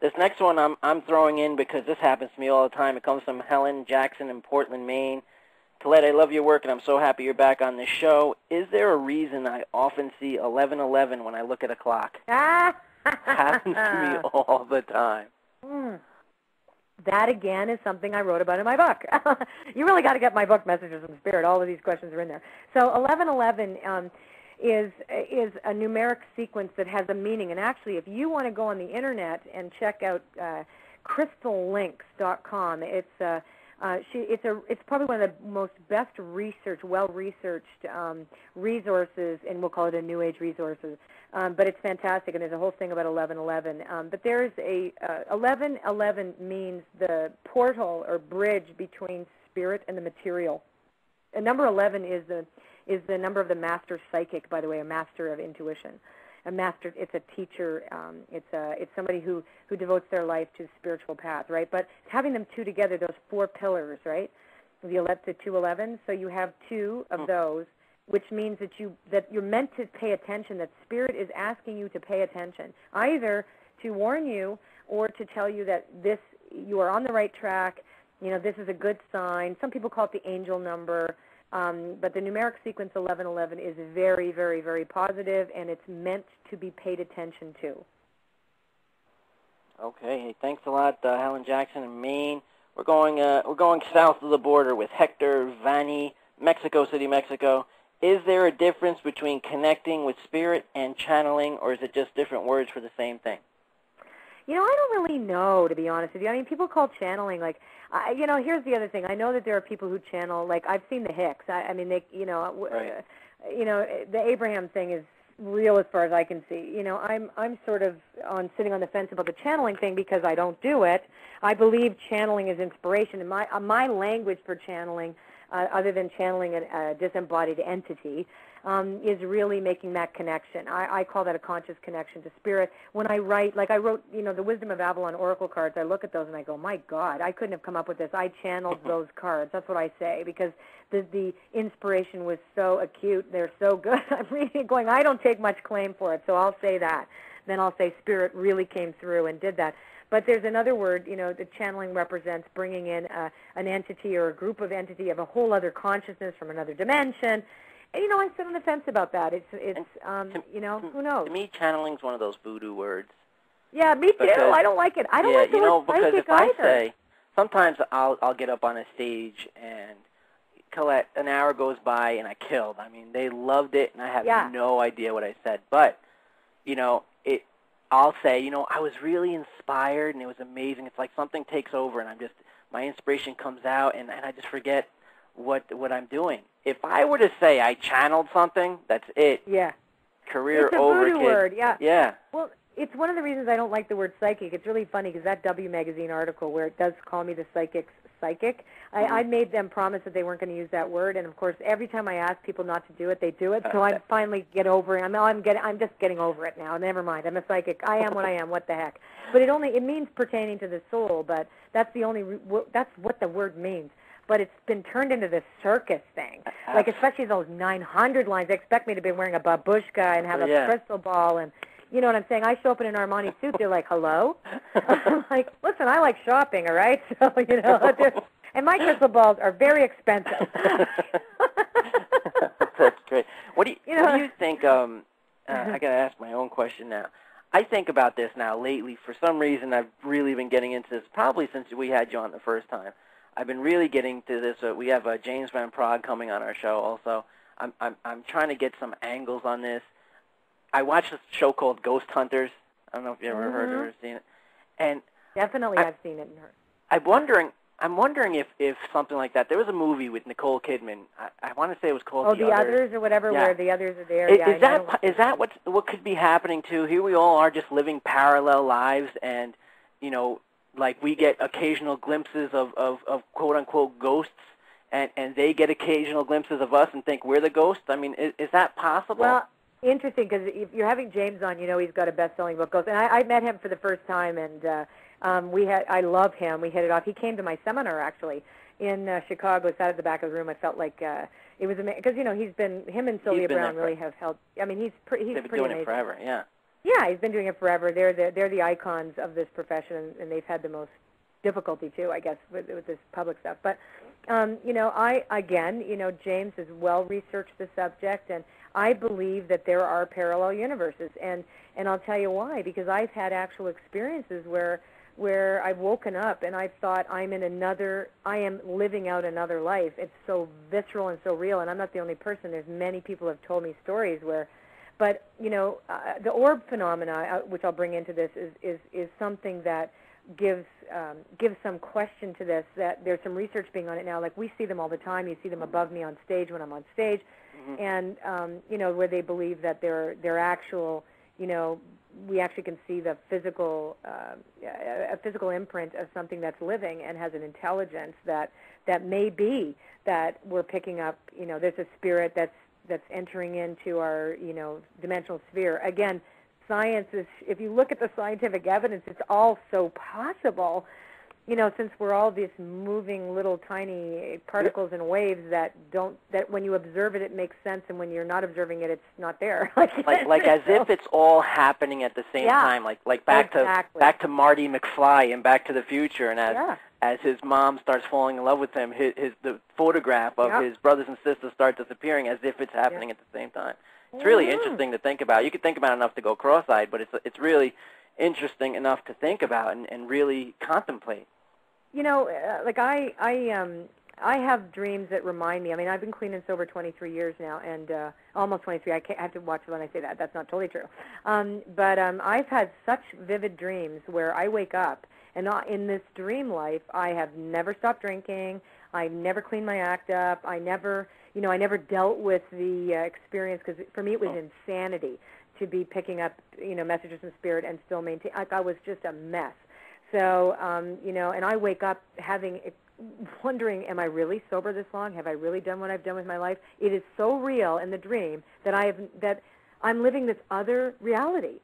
This next one I'm throwing in because this happens to me all the time. It comes from Helen Jackson in Portland, Maine. Colette, I love your work, and I'm so happy you're back on the show. Is there a reason I often see 11:11 when I look at a clock? Happens to me all the time. That, again, is something I wrote about in my book. You really got to get my book, Messages from Spirit. All of these questions are in there. So 11:11 is a numeric sequence that has a meaning. And actually, if you want to go on the Internet and check out crystallinks.com, it's probably one of the most best researched, well-researched resources, and we'll call it a New Age resources. But it's fantastic, and there's a whole thing about 11:11. But there's 11:11 means the portal or bridge between spirit and the material. And number 11 is the number of the master psychic, by the way, a master of intuition. A master, it's a teacher, it's somebody who devotes their life to the spiritual path, right? But having them two together, those four pillars, right? The 211, so you have two of those, which means that you're meant to pay attention, that spirit is asking you to pay attention, either to warn you or to tell you that you are on the right track, this is a good sign. Some people call it the angel number. But the numeric sequence 11:11 is very, very, very positive, and it's meant to be paid attention to. Okay, hey, thanks a lot, Helen Jackson in Maine. We're going south of the border with Hector Vanni, Mexico City, Mexico. Is there a difference between connecting with spirit and channeling, or is it just different words for the same thing? I don't really know, to be honest with you. I mean, people call channeling here's the other thing. I know that there are people who channel, I've seen the Hicks. I mean, they, Right. The Abraham thing is real as far as I can see. I'm sort of sitting on the fence about the channeling thing because I don't do it. I believe channeling is inspiration, and my language for channeling, other than channeling a disembodied entity, is really making that connection. I call that a conscious connection to spirit. When I write, I wrote, the Wisdom of Avalon Oracle cards, I look at those and I go, my God, I couldn't have come up with this. I channeled those cards. That's what I say, because the inspiration was so acute. They're so good. I'm reading it going, I don't take much claim for it, so I'll say that. Then I'll say spirit really came through and did that. But there's another word, the channeling represents bringing in an entity or a group of entity of a whole other consciousness from another dimension. And, I sit on the fence about that. Who knows? To me, channeling's one of those voodoo words. Yeah, me too. I don't like it. I don't like the word psychic because if either. I say, sometimes I'll get up on a stage and, Colette, an hour goes by and I killed. I mean, they loved it and I have no idea what I said. But, I'll say, I was really inspired and it was amazing. It's like something takes over and my inspiration comes out and I just forget what I'm doing. If I were to say I channeled something, that's it. Yeah. Career it's a over, voodoo kid. word, yeah. Yeah. Well, it's one of the reasons I don't like the word psychic. It's really funny because that W Magazine article where it does call me the psychic, I made them promise that they weren't going to use that word, and of course, every time I ask people not to do it, they do it. So I finally get over it. I'm just getting over it now. Never mind. I'm a psychic. I am what I am. What the heck? But it means pertaining to the soul. But that's that's what the word means. But it's been turned into this circus thing. Especially those 900 lines. They expect me to be wearing a babushka and have a crystal ball. And you know what I'm saying? I show up in an Armani suit. They're like, hello? I'm like, listen, I like shopping, all right? So, and my crystal balls are very expensive. That's great. What do you think? I got to ask my own question now. I think about this now lately. For some reason, I've really been getting into this, probably since we had you on the first time. I've been really getting to this. We have James Van Praagh coming on our show also. I'm trying to get some angles on this. I watched a show called Ghost Hunters. I don't know if you ever heard or seen it. And definitely, I've seen it and heard. I'm wondering if something like that. There was a movie with Nicole Kidman. I want to say it was called The Others or whatever, where the others are there. Is that what could be happening too? Here we all are just living parallel lives, and we get occasional glimpses of quote-unquote ghosts, and they get occasional glimpses of us and think we're the ghosts? I mean, is that possible? Well, interesting, because if you're having James on, he's got a best-selling book, Ghosts. And I met him for the first time, and I love him. We hit it off. He came to my seminar, actually, in Chicago, sat at the back of the room. I felt like it was amazing, because, him and Sylvia Brown really have held, he's pretty amazing. They've been doing it forever, yeah. Yeah, he's been doing it forever. They're the icons of this profession, and they've had the most difficulty too, I guess, with this public stuff. But James has well researched the subject, and I believe that there are parallel universes, and I'll tell you why. Because I've had actual experiences where I've woken up and I've thought I am living out another life. It's so visceral and so real, and I'm not the only person. There's many people who have told me stories where. But the orb phenomena, which I'll bring into this, is something that gives some question to this. That there's some research being on it now. Like, we see them all the time. You see them above me on stage when I'm on stage, and where they believe that they're actual. We actually can see the physical a physical imprint of something that's living and has an intelligence that may be that we're picking up. There's a spirit that's entering into our, dimensional sphere. Again, science is, if you look at the scientific evidence, it's all so possible, since we're all these moving little tiny particles and waves that when you observe it, it makes sense, and when you're not observing it, it's not there. like as if it's all happening at the same time, like back to Marty McFly and Back to the Future, and as his mom starts falling in love with him, the photograph of his brothers and sisters start disappearing as if it's happening at the same time. It's really interesting to think about. You could think about it enough to go cross-eyed, but it's really interesting enough to think about and really contemplate. I have dreams that remind me. I mean, I've been clean and sober 23 years now, and almost 23. I have to watch when I say that. That's not totally true. But I've had such vivid dreams where I wake up, and in this dream life, I have never stopped drinking. I never cleaned my act up. I never dealt with the experience, because for me it was insanity to be picking up, messages from spirit and still maintain. I was just a mess. So, and I wake up wondering, am I really sober this long? Have I really done what I've done with my life? It is so real in the dream that I'm living this other reality.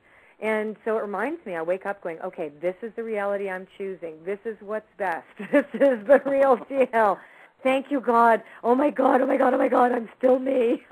And so it reminds me, I wake up going, okay, this is the reality I'm choosing. This is what's best. This is the real deal. Thank you, God. Oh, my God, oh, my God, oh, my God, I'm still me.